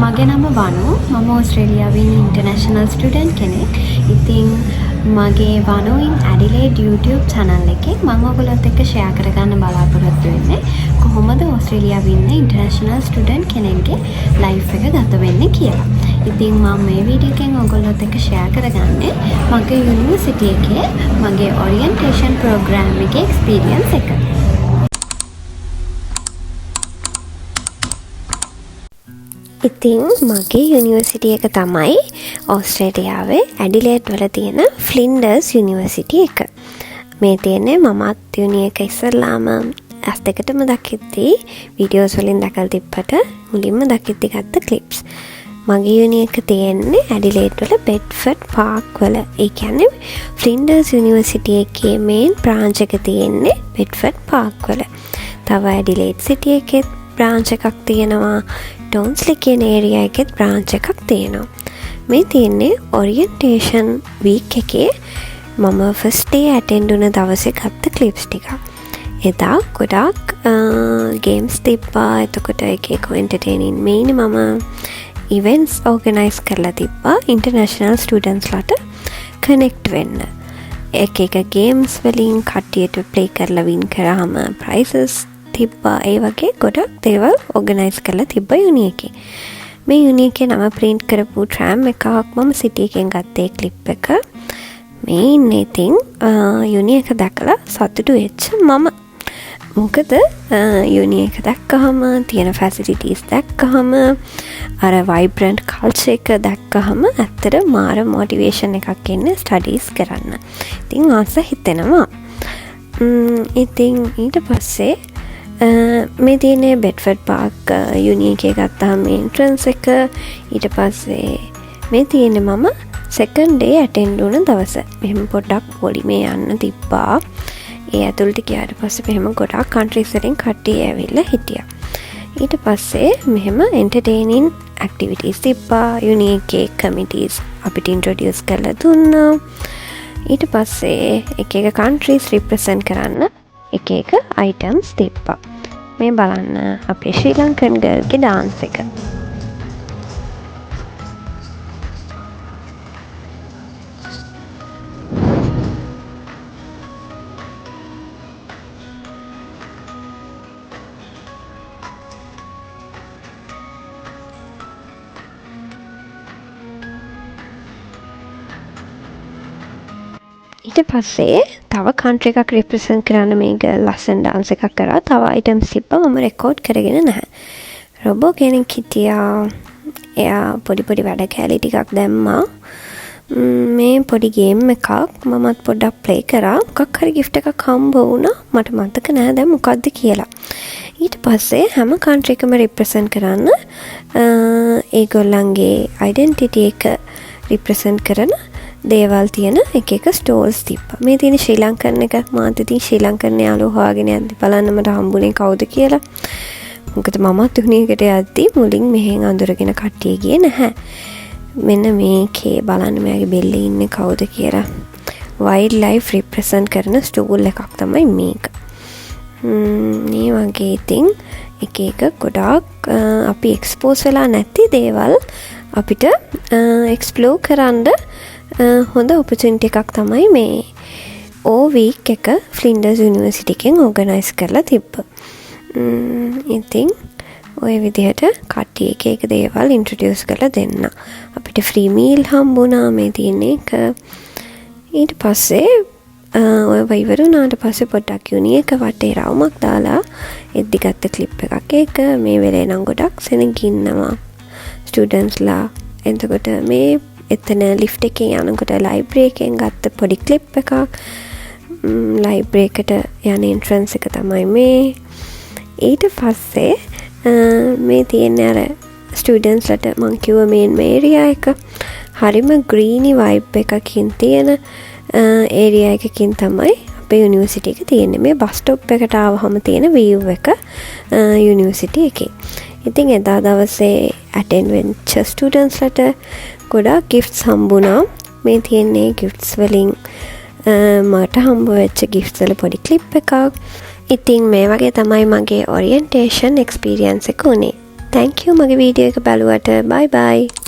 මගේ නම වනු. මම ඕස්ට්‍රේලියාවේ ඉන්න ඉන්ටර්නැෂනල් ස්ටුඩන්ට් කෙනෙක්. ඉතින් මගේ වනු ඉන් ඇඩිලේඩ් YouTube channel එකේ මම ඔයගොල්ලොත් එක්ක ෂෙයා කරගන්න බලාපොරොත්තු වෙන්නේ කොහොමද ඕස්ට්‍රේලියාවේ ඉන්න ඉන්ටර්නැෂනල් ස්ටුඩන්ට් කෙනෙක්ගේ ලයිෆ් එක ගත වෙන්නේ කියලා. ඉතින් මම මේ වීඩියෝ එකෙන් ඔයගොල්ලොත් එක්ක ෂෙයා කරගන්නේ මගේ යුනිවර්සිටි එකේ මගේ ඔරියන්ටේෂන් ප්‍රෝග්‍රෑම් එකේ එක්ස්පීරියන්ස් එක. ඉතින් මගේ යුනිවර්සිටි එක තමයි ඕස්ට්‍රේලියාවේ ඇඩිලේඩ් වල තියෙන ෆ්ලින්ඩර්ස් යුනිවර්සිටි එක. මේ තියෙන්නේ මමත් යුනි එක ඉස්සරලාම ඇස් දෙකටම දකිද්දී වීඩියෝස් වලින් දැකලා තිබ්බට මුලින්ම දකිද්දී ගත්ත ක්ලිප්ස්. මගේ යුනි එක තියෙන්නේ ඇඩිලේඩ් වල බෙඩ්ෆර්ඩ් පාර්ක් වල. ඒ කියන්නේ ෆ්ලින්ඩර්ස් යුනිවර්සිටි එකේ මේන් බ්‍රාන්ච් එක තියෙන්නේ බෙඩ්ෆර්ඩ් පාර්ක් වල. තව ඇඩිලේඩ් සිටි එකේ බ්‍රාන්ච් එකක් තියෙනවා. ඩොන්ස්ලි කියන ඒරියා එකෙත් බ්‍රාන්ච් එකක් තියෙනවා. මේ තියෙන්නේ ඔරියන්ටේෂන් වීක් එකේ මම ෆස්ට් ඩේ ඇටෙන්ඩ් වුණ දවසේ ගත්ත ක්ලිප්ස් ටිකක්. එදා ගොඩක් ගේම්ස් තිබ්බා. එතකොට එක එන්ටර්ටේනින් මේන මම ඉවෙන්ට්ස් ඕර්ගනයිස් කරලා තිබ්බා ඉන්ටර්නැෂනල් ස්ටුඩන්ට්ස්ලාට කනෙක්ට් වෙන්න. එක ගේම්ස් වලින් කට්ටියට ප්ලේ කරලා වින් කරාම ප්‍රයිසස් තිබ්බා. ඒ වගේ ගොඩක් දේවල් ඕර්ගනයිස් කරලා තිබ්බා යුනි එකේ. මේ යුනි එකේ නම ප්‍රින්ට් කරපු ට්‍රෑම් එකක් මම සිටි එකෙන් ගත්තේ ක්ලිප් එක. මේ ඉන්නේ ඉතින් යුනි එක දැකලා සතුටු වෙච්ච මම. මොකද යුනි එක දැක්කහම තියෙන ෆැසිලිටීස් දැක්කහම අර වයිබ්‍රන්ට් කල්චර් එක දැක්කහම ඇත්තට මාර මොටිවේෂන් එකක් එන්නේ ස්ටඩීස් කරන්න. ඉතින් ආස හිතෙනවා. ඉතින් ඊට පස්සේ මේ තියෙන්නේ බෙඩ්ෆර්ඩ් පාර්ක් යුනි එකේ ගත්තාම එන්ට්‍රන්ස් එක. ඊට පස්සේ මේ තියෙන්නේ මම සෙකන්ඩ් ඩේ ඇටෙන්ඩ් වුණ දවස. මෙහෙම පොඩ්ඩක් පොලිමේ යන්න තිබ්බා. ඒ ඇතුළට ගියාට පස්සේ මෙහෙම ගොඩක් කන්ට්‍රීස් වලින් කට්ටිය ඇවිල්ලා හිටියා. ඊට පස්සේ මෙහෙම එන්ටර්ටේනින් ඇක්ටිවිටීස් තිබ්බා. යුනි එකේ කමිටීස් අපිට ඉන්ට්‍රොඩියුස් කරලා දුන්නා. ඊට පස්සේ එක කන්ට්‍රීස් රිප්‍රසන්ට් කරන්න එක අයිටම්ස් තිබ්බා. මේ බලන්න අපේ ශ්‍රී ලංකන් ගර්ල්ගේ ඩාන්ස් එක. ඊට පස්සේ තව කන්ට්‍රි එකක් රිප්‍රසන්ට් කරන්න මේක ලස්සන ඩාන්ස් එකක් කරා. තව අයිටම්ස් තිබ්බා. මම රෙකෝඩ් කරගෙන නැහැ. රොබෝ කෙනෙක් හිටියා. එයා පොඩි වැඩ කැලි ටිකක් දැම්මා. මේ පොඩි ගේම් එකක් මමත් පොඩ්ඩක් ප්ලේ කරා. මොකක් හරි ගිෆ්ට් එකක් හම්බ වුණා. මට මතක නැහැ දැන් මොකක්ද කියලා. ඊට පස්සේ හැම කන්ට්‍රි එකම රිප්‍රසන්ට් කරන්න ඒගොල්ලන්ගේ අයිඩෙන්ටිටි එක රිප්‍රසන්ට් කරන දේවල් තියෙන එක ස්ටෝල්ස් තිබ්බා. මේ තියෙන ශ්‍රී ලංකන් එක. මාත් ඉතින් ශ්‍රී ලංකන් යාළුවෝ හොයාගෙන යද්දි බලන්න මට හම්බුනේ කවුද කියලා. මොකද මමත් උණේකට යද්දි මුලින් මෙහෙන් අඳුරගෙන කට්ටිය ගියේ නැහැ. මෙන්න මේකේ බලන්න මෙයාගේ බෙල්ලේ ඉන්නේ කවුද කියලා. වයිල්ඩ් ලයිෆ් රිප්‍රසන්ට් කරන ස්ටෝල් එකක් තමයි මේක. මේ වගේ ඉතින් එක ගොඩාක් අපි එක්ස්පෝස් වෙලා නැති දේවල් අපිට එක්ස්ප්ලෝර් කරන්න හොඳ ඔපචුනිටි එකක් තමයි මේ වීක් එක ෆ්ලින්ඩර්ස් යුනිවර්සිටි එකෙන් ඕර්ගනයිස් කරලා තිබ්බ. ඉතින් ඔය විදිහට කට්ටිය එක දේවල් ඉන්ට්‍රොඩියුස් කරලා දෙන්න. අපිට ෆ්‍රී මීල් හම්බුණා. මේ තියෙන එක. ඊට පස්සේ ඔය ඉවර වුණාට පස්සේ පොඩ්ඩක් යුනි එක වටේ රවුමක් දාලා එද්දි ගත්ත ක්ලිප් එකක්. ඒක මේ වෙලේ නම් ගොඩක් සෙනගින්නවා ස්ටුඩන්ට්ස්ලා. එතකොට මේ එතන ලිෆ්ට් එකේ යනකොට ලයිබ්‍රරි එකෙන් ගත්ත පොඩි ක්ලිප් එකක්. ලයිබ්‍රරි එකට යන එන්ට්‍රන්ස් එක තමයි මේ. ඊට පස්සේ මේ තියෙන අර ස්ටුඩන්ට්ස්ලට මං කිව්ව මේන් ඒරියා එක හරිම ග්‍රීනි වයිබ් එකකින් තියෙන ඒරියා එකකින් තමයි අපේ යුනිවර්සිටි එක තියෙන්නේ. මේ බස් ස්ටොප් එකට ආවහම තියෙන view එක යුනිවර්සිටි එකේ. ඉතින් එදා දවසේ ඇටෙන්ඩ් වෙච්ච ස්ටුඩන්ට්ස්ලට ගොඩාක් ගිෆ්ට්ස් හම්බුණා. මේ තියෙන්නේ ගිෆ්ට්ස් වලින් මට හම්බ වෙච්ච ගිෆ්ට්ස් වල පොඩි ක්ලිප් එකක්. ඉතින් මේ වගේ තමයි මගේ ඔරියන්ටේෂන් එක්ස්පීරියන්ස් එක උනේ. thank you මගේ වීඩියෝ එක බලුවට. bye bye.